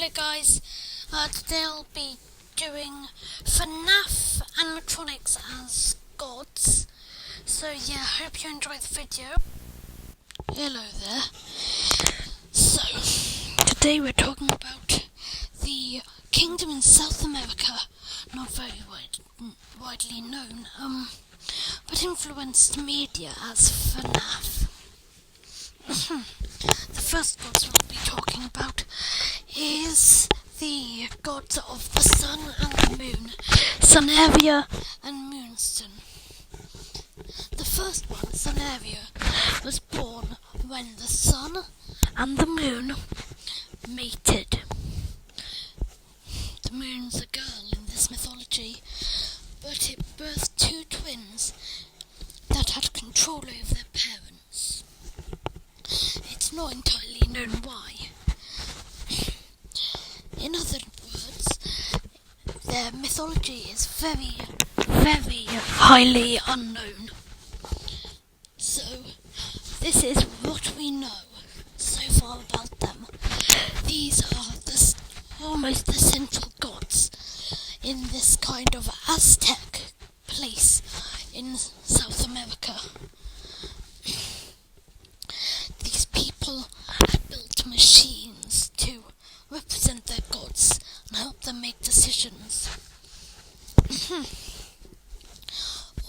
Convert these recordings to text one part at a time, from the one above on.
Hello guys, today I'll be doing FNaF animatronics as gods. So yeah, hope you enjoy the video. Hello there. So, today we're talking about the kingdom in South America, not very widely known, but influenced media as FNaF. The first gods we'll be talking about is the gods of the sun and the moon, Sunaria and Moonstone. The first one, Sunaria, was born when the sun and the moon mated. The moon's a girl in this mythology, but it birthed two twins that had control over their parents. It's not entirely known why. In other words, their mythology is very, very highly unknown. So, this is what we know so far about them. These are almost the central gods in this kind of Aztec place in South America. These people had built machines to represent their gods and help them make decisions.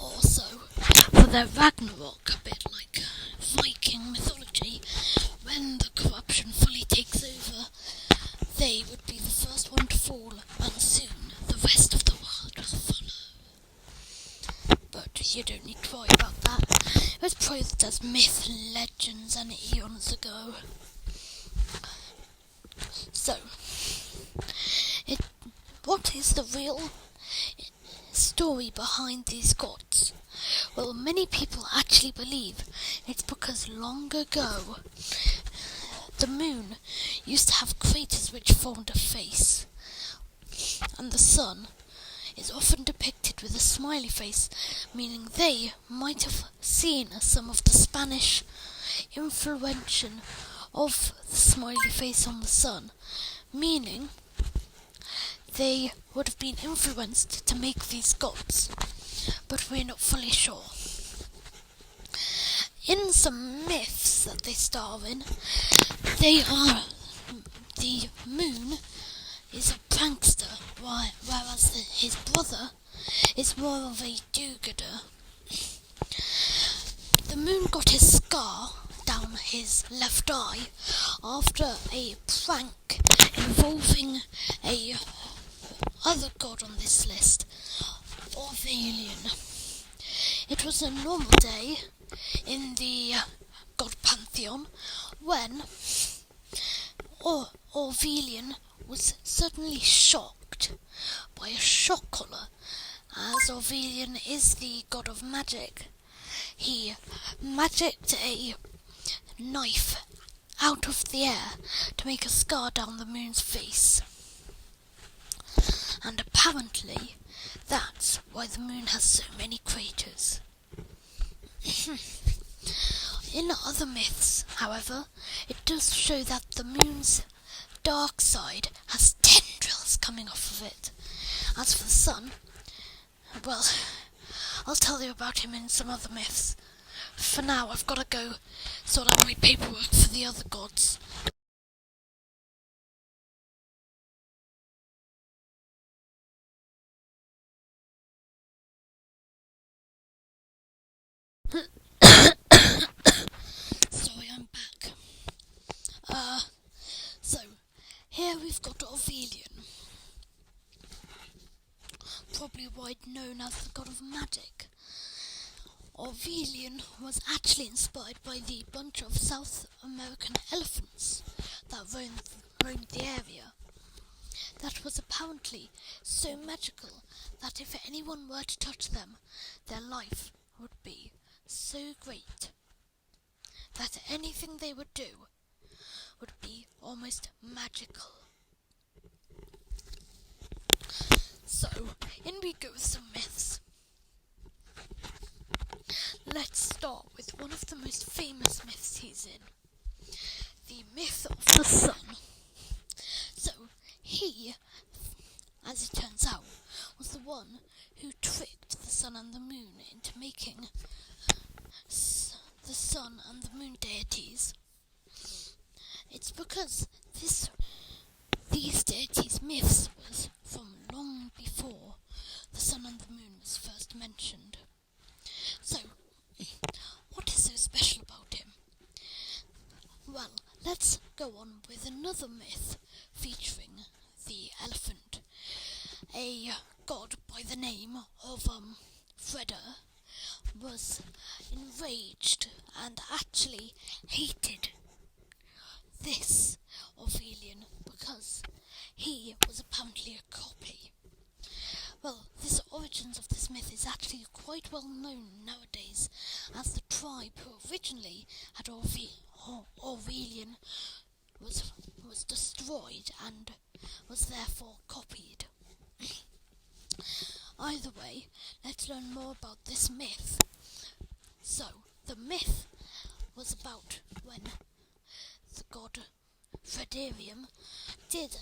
Also, for their Ragnarok, a bit like Viking mythology, when the corruption fully takes over, they would be the first one to fall, and soon the rest of the world will follow. But you don't need to worry about that. It was posed as myth and legends and eons ago. So, what is the real story behind these gods? Well, many people actually believe it's because long ago the moon used to have craters which formed a face, and the sun is often depicted with a smiley face, meaning they might have seen some of the Spanish influence of the smiley face on the sun, meaning they would have been influenced to make these gods, but we're not fully sure. In some myths that they star in, the moon is a prankster, whereas his brother is more of a do-gooder. The moon got his scar down his left eye after a prank involving a other god on this list, Avelian. It was a normal day in the god pantheon when Avelian was suddenly shocked by a shock collar. As Avelian is the god of magic, he magicked a knife out of the air to make a scar down the moon's face. And apparently, that's why the moon has so many craters. In other myths, however, it does show that the moon's dark side has tendrils coming off of it. As for the sun, well, I'll tell you about him in some other myths. For now, I've got to go sort out my paperwork for the other gods. Sorry, I'm back. So, here we've got Avelian, probably widely known as the god of magic. Avelian was actually inspired by the bunch of South American elephants that roamed the area. That was apparently so magical that if anyone were to touch them, their life would be so great that anything they would do would be almost magical. So, in we go with some myths. Let's start with one of the most famous myths he's in, the myth of the sun. So, one who tricked the sun and the moon into making the sun and the moon deities. It's because these deities' myths was from long before the sun and the moon was first mentioned. So, what is so special about him? Well, let's go on with another myth featuring the elephant. A god by the name of Freda was enraged and actually hated this Avelian because he was apparently a copy. Well, the origins of this myth is actually quite well known nowadays, as the tribe who originally had Avelian was destroyed and was therefore copied. Either way, let's learn more about this myth. So, the myth was about when the god Frederium did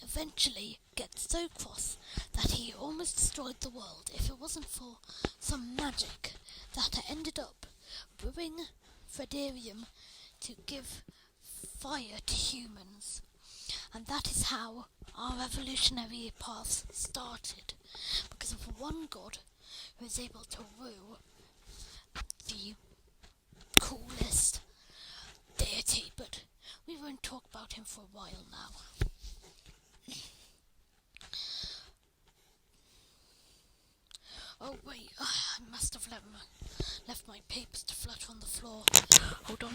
eventually get so cross that he almost destroyed the world if it wasn't for some magic that ended up brewing Frederium to give fire to humans. And that is how our evolutionary paths started, because of one god who was able to woo the coolest deity, but we won't talk about him for a while now. Oh wait, I must have left my papers to flutter on the floor. Hold on,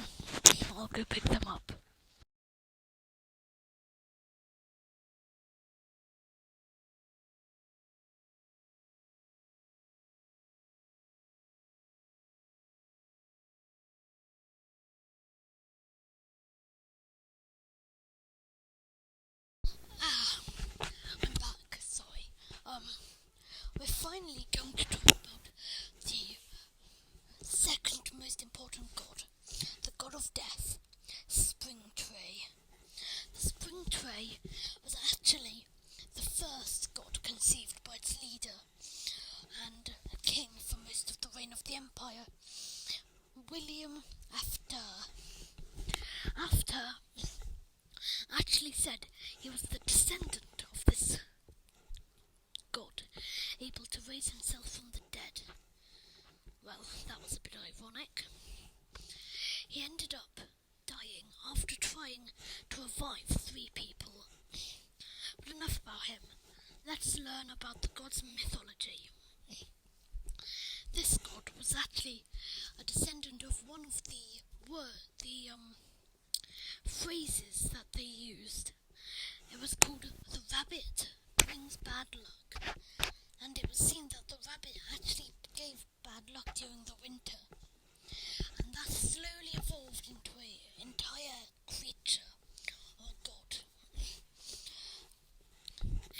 I'll go pick them up. I'm back, sorry. We're finally going to talk about the second most important god, the god of death, Springtree. The Springtree was actually the first god conceived by its leader and king for most of the reign of the empire, William after actually said he was the descendant of this god, able to raise himself from the dead. Well, that was a bit ironic. He ended up dying after trying to revive 3 people. But enough about him. Let's learn about the god's mythology. This god was actually a descendant of one of the phrases that they used. It was called "the rabbit brings bad luck," and it was seen that the rabbit actually gave bad luck during the winter, and that slowly evolved into an entire creature or god.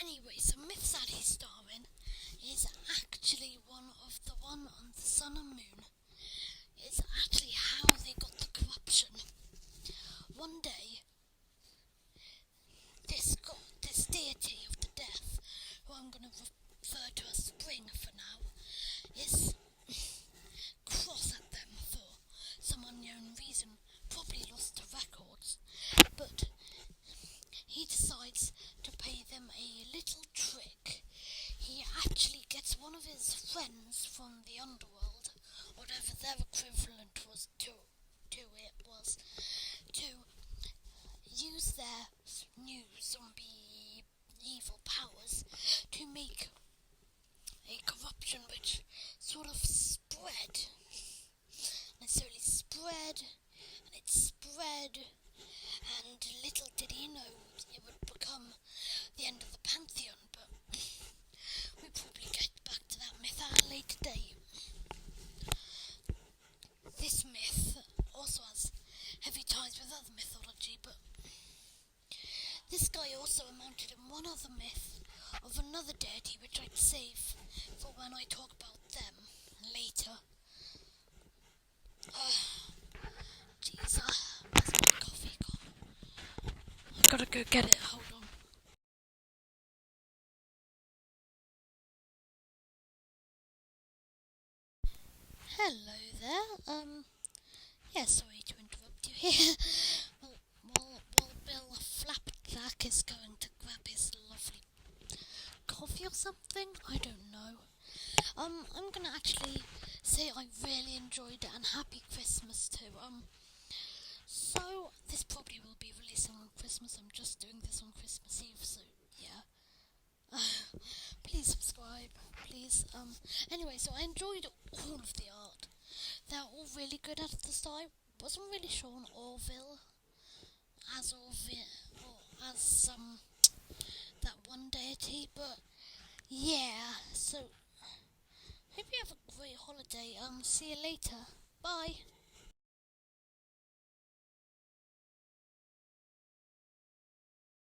Anyway, so myths that he's starring is actually one on the sun and moon. It's actually how they got the corruption. One day, this deity of the death, who I'm going to refer to as Spring for now, is cross at them for some unknown reason, probably lost the records, but he decides to pay them a little trick. He actually gets one of his friends from the underworld, whatever their equivalent was to use their new zombie evil powers to make a corruption which sort of spread. Necessarily spread, and it spread, and little did he know it would become the end of the pantheon, but we'll probably get back to that myth at a later date. This myth also has heavy ties with other mythology, but this guy also amounted in one other myth of another deity which I'd save for when I talk about them later. Jeez, where's my coffee gone? I gotta go get it, hold on. Hello there. Yeah, sorry to interrupt you here. While Bill Flapjack is going to grab his lovely coffee or something, I don't know. I'm gonna actually say I really enjoyed it and happy Christmas too. So this probably will be releasing on Christmas. I'm just doing this on Christmas Eve, so yeah. Please subscribe, please. Anyway, so I enjoyed all of the art. They're all really good at the start. Wasn't really sure on Orville as that one deity, but yeah. So hope you have a great holiday. See you later. Bye.